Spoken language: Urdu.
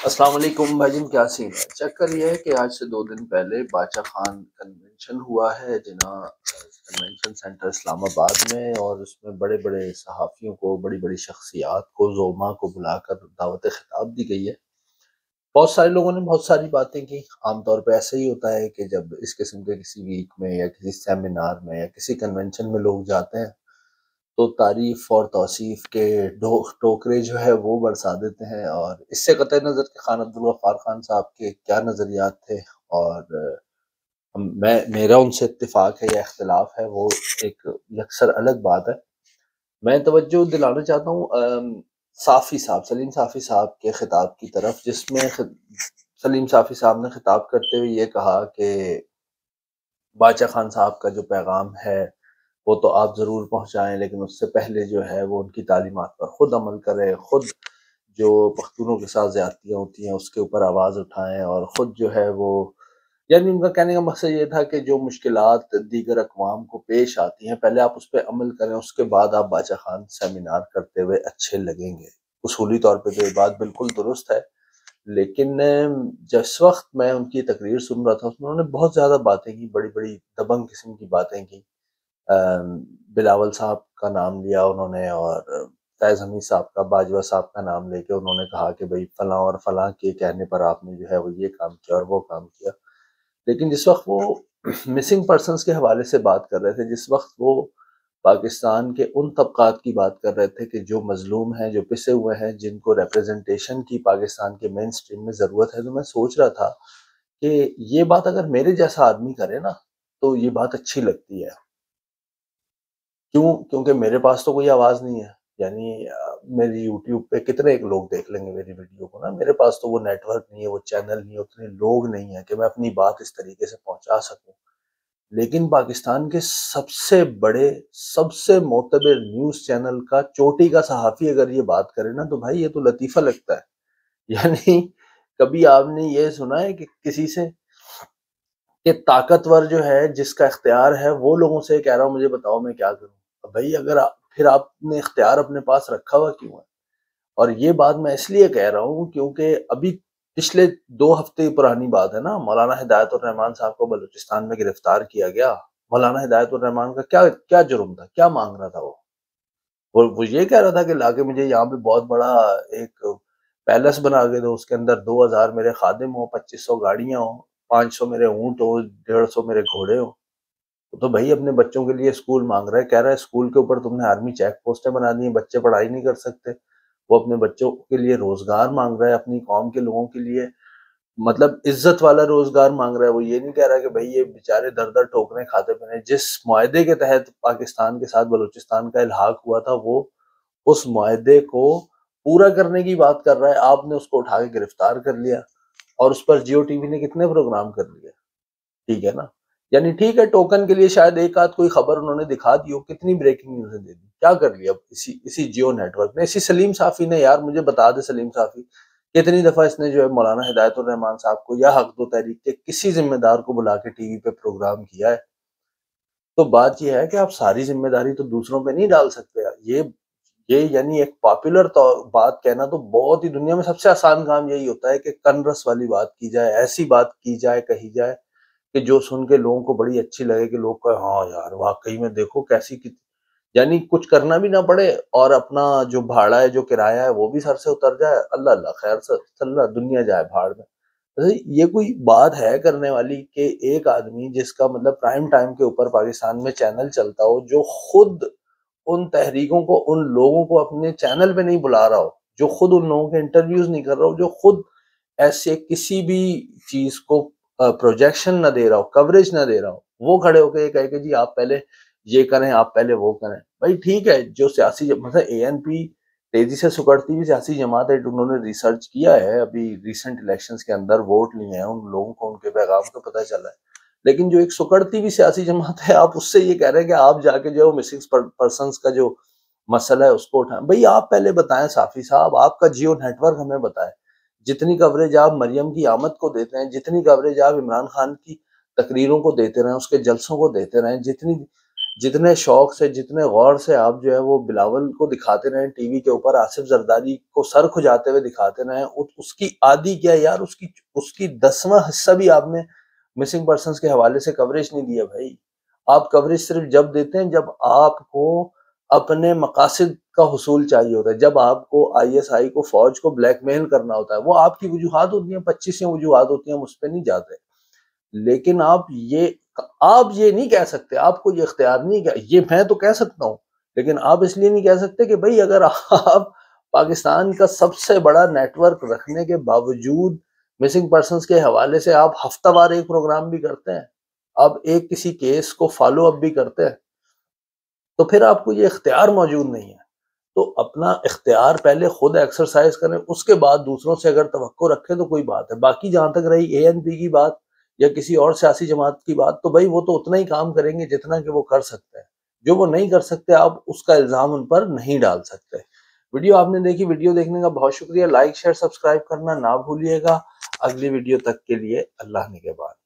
السلام علیکم بھائی جان، کیا سین ہے؟ چکر یہ ہے کہ آج سے 2 دن پہلے باچا خان کنونشن ہوا ہے جناح کنونشن سینٹر اسلام آباد میں، اور اس میں بڑے بڑے صحافیوں کو، بڑی بڑی شخصیات کو، زعما کو بلا کر دعوت خطاب دی گئی ہے۔ بہت سارے لوگوں نے بہت ساری باتیں کی۔ عام طور پہ ایسا ہی ہوتا ہے کہ جب اس قسم کے کسی ویک میں یا کسی سیمینار میں یا کسی کنونشن میں لوگ جاتے ہیں تو تعریف اور توصیف کے ٹوکرے جو ہے وہ برسا دیتے ہیں، اور اس سے قطع نظر کہ خان عبدالغفار خان صاحب کے کیا نظریات تھے اور میرا ان سے اتفاق ہے یا اختلاف ہے، وہ ایک یکسر الگ بات ہے۔ میں توجہ دلانا چاہتا ہوں صافی صاحب، سلیم صافی صاحب کے خطاب کی طرف، جس میں سلیم صافی صاحب نے خطاب کرتے ہوئے یہ کہا کہ باچا خان صاحب کا جو پیغام ہے وہ تو آپ ضرور پہنچائیں، لیکن اس سے پہلے جو ہے وہ ان کی تعلیمات پر خود عمل کرے، خود جو پختونوں کے ساتھ زیادتیاں ہوتی ہیں اس کے اوپر آواز اٹھائیں، اور خود جو ہے وہ، یعنی ان کا کہنے کا مقصد یہ تھا کہ جو مشکلات دیگر اقوام کو پیش آتی ہیں پہلے آپ اس پہ عمل کریں، اس کے بعد آپ باچا خان سیمینار کرتے ہوئے اچھے لگیں گے۔ اصولی طور پہ تو یہ بات بالکل درست ہے، لیکن جس وقت میں ان کی تقریر سن رہا تھا اس میں انہوں نے بہت زیادہ باتیں کی، بڑی بڑی دبنگ قسم کی باتیں کی۔ بلاول صاحب کا نام لیا انہوں نے، اور فیض حمید صاحب کا، باجوہ صاحب کا نام لے کے انہوں نے کہا کہ بھئی فلاں اور فلاں کے کہنے پر آپ نے جو ہے وہ یہ کام کیا اور وہ کام کیا۔ لیکن جس وقت وہ مسنگ پرسنز کے حوالے سے بات کر رہے تھے، جس وقت وہ پاکستان کے ان طبقات کی بات کر رہے تھے کہ جو مظلوم ہیں، جو پسے ہوئے ہیں، جن کو ریپریزنٹیشن کی پاکستان کے مین سٹریم میں ضرورت ہے، تو میں سوچ رہا تھا کہ یہ بات اگر میرے جیسا آدمی کرے نا تو یہ بات اچھی لگتی ہے۔ کیونکہ میرے پاس تو کوئی آواز نہیں ہے، یعنی میری یوٹیوب پہ کتنے ایک لوگ دیکھ لیں گے میری ویڈیو کو نا، میرے پاس تو وہ نیٹ ورک نہیں ہے، وہ چینل نہیں ہے، اتنے لوگ نہیں ہیں کہ میں اپنی بات اس طریقے سے پہنچا سکوں۔ لیکن پاکستان کے سب سے بڑے، سب سے معتبر نیوز چینل کا چوٹی کا صحافی اگر یہ بات کرے نا تو بھائی یہ تو لطیفہ لگتا ہے۔ یعنی کبھی آپ نے یہ سنا ہے کہ کسی سے کہ طاقتور جو ہے، جس کا اختیار ہے، وہ لوگوں سے کہہ رہا ہوں مجھے بتاؤ میں کیا کروں؟ بھائی اگر پھر آپ نے اختیار اپنے پاس رکھا ہوا کیوں ہے؟ اور یہ بات میں اس لیے کہہ رہا ہوں کیونکہ ابھی پچھلے 2 ہفتے پرانی بات ہے نا، مولانا ہدایت الرحمان صاحب کو بلوچستان میں گرفتار کیا گیا۔ مولانا ہدایت الرحمان کا کیا جرم تھا؟ کیا مانگ رہا تھا وہ یہ کہہ رہا تھا کہ لا کے مجھے یہاں پہ بہت بڑا ایک پیلس بنا کے دو، اس کے اندر 2000 میرے خادم ہوں، 2500 گاڑیاں ہوں، 500 میرے اونٹ ہو، 150 میرے گھوڑے ہوں۔ تو بھائی اپنے بچوں کے لیے اسکول مانگ رہا ہے، کہہ رہا ہے اسکول کے اوپر تم نے آرمی چیک پوسٹیں بنا دی ہیں، بچے پڑھائی نہیں کر سکتے۔ وہ اپنے بچوں کے لیے روزگار مانگ رہا ہے، اپنی قوم کے لوگوں کے لیے مطلب عزت والا روزگار مانگ رہا ہے۔ وہ یہ نہیں کہہ رہا کہ بھئی یہ بیچارے در در ٹھوکریں کھاتے پھریں۔ جس معاہدے کے تحت پاکستان کے ساتھ بلوچستان کا الحاق ہوا تھا، وہ اس معاہدے کو پورا کرنے کی بات کر رہا ہے، آپ نے اس کو اٹھا کے گرفتار کر لیا، اور اس پر جیو ٹی وی نے کتنے پروگرام کر لیے۔ ٹھیک ہے نا؟ یعنی ٹھیک ہے، ٹوکن کے لیے شاید ایک آدھ کوئی خبر انہوں نے دکھا دی ہو، کتنی بریکنگ نیوز دے دی، کیا کر لیا اسی جیو نیٹ ورک نے، اسی سلیم صافی نے۔ یار مجھے بتا دے سلیم صافی کتنی دفعہ اس نے جو ہے مولانا ہدایت الرحمان صاحب کو یا حق دو تحریک کے کسی ذمہ دار کو بلا کے ٹی وی پہ پروگرام کیا ہے؟ تو بات یہ ہے کہ آپ ساری ذمہ داری تو دوسروں پہ نہیں ڈال سکتے۔ یہ یعنی ایک پاپولر بات کہنا تو بہت ہی، دنیا میں سب سے آسان کام یہی ہوتا ہے کہ کنرس والی بات کی جائے، ایسی بات کی جائے، کہی جائے کہ جو سن کے لوگوں کو بڑی اچھی لگے، کہ لوگ کہے ہاں یار واقعی میں دیکھو کیسی یعنی کچھ کرنا بھی نہ پڑے، اور اپنا جو بھاڑا ہے، جو کرایہ ہے، وہ بھی سر سے اتر جائے، اللہ اللہ خیر سے اللہ دنیا جائے بھاڑ میں۔ یہ کوئی بات ہے کرنے والی کہ ایک آدمی جس کا مطلب پرائم ٹائم کے اوپر پاکستان میں چینل چلتا ہو، جو خود ان تحریکوں کو، ان لوگوں کو اپنے چینل پہ نہیں بلا رہا ہو، جو خود ان لوگوں کے انٹرویوز نہیں کر رہا ہو، جو خود ایسے کسی بھی چیز کو پروجیکشن نہ دے رہا ہو، کوریج نہ دے رہا ہو، وہ کھڑے ہو کے یہ کہے کہ جی آپ پہلے یہ کریں، آپ پہلے وہ کریں۔ بھائی ٹھیک ہے، جو سیاسی مثلا اے این پی تیزی سے سکڑتی ہوئی سیاسی جماعت ہے، انہوں نے ریسرچ کیا ہے، ابھی ریسنٹ الیکشنز کے اندر ووٹ لیے ہیں، ان لوگوں کو ان کے پیغام کو پتہ چلا ہے۔ لیکن جو ایک سکڑتی ہوئی سیاسی جماعت ہے، آپ اس سے یہ کہہ رہے ہیں کہ آپ جا کے جو مسنگ پرسنز کا جو مسئلہ ہے اس کو اٹھائیں۔ بھئی آپ پہلے بتائیں صافی صاحب، آپ کا جیو نیٹ ورک ہمیں بتائیں۔ جتنی کوریج آپ مریم کی آمد کو دیتے ہیں، جتنی کوریج آپ عمران خان کی تقریروں کو دیتے رہیں، اس کے جلسوں کو دیتے رہیں، جتنی جتنے شوق سے جتنے غور سے آپ جو ہے وہ بلاول کو دکھاتے رہیں ٹی وی کے اوپر، آصف زرداری کو سر کھجاتے ہوئے دکھاتے رہیں، اس کی آدھی کیا یار، اس کی 10واں حصہ بھی آپ نے مسنگ پرسنز کے حوالے سے کوریج نہیں دیا بھائی۔ آپ کوریج صرف جب دیتے ہیں جب آپ کو اپنے مقاصد کا حصول چاہیے ہوتا ہے، جب آپ کو آئی ایس آئی کو، فوج کو بلیک میل کرنا ہوتا ہے، وہ آپ کی وجوہات ہوتی ہیں، 25 وجوہات ہوتی ہیں، ہم اس پہ نہیں جاتے۔ لیکن آپ یہ نہیں کہہ سکتے، آپ کو یہ اختیار نہیں، یہ میں تو کہہ سکتا ہوں، لیکن آپ اس لیے نہیں کہہ سکتے کہ بھئی اگر آپ پاکستان کا سب سے بڑا نیٹ ورک رکھنے کے باوجود مسنگ پرسنز کے حوالے سے آپ ہفتہ وار ایک پروگرام بھی کرتے ہیں، آپ ایک کسی کیس کو فالو اپ بھی کرتے ہیں، تو پھر آپ کو یہ اختیار موجود نہیں ہے۔ تو اپنا اختیار پہلے خود ایکسرسائز کریں، اس کے بعد دوسروں سے اگر توقع رکھیں تو کوئی بات ہے۔ باقی جہاں تک رہی اے این پی کی بات یا کسی اور سیاسی جماعت کی بات، تو بھائی وہ تو اتنا ہی کام کریں گے جتنا کہ وہ کر سکتے ہیں، جو وہ نہیں کر سکتے آپ اس کا الزام ان پر نہیں ڈال سکتے۔ ویڈیو آپ نے دیکھی، ویڈیو دیکھنے کا بہت شکریہ، لائک شیئر سبسکرائب کرنا نہ بھولیے گا۔ اگلی ویڈیو تک کے لیے اللہ نگہبان۔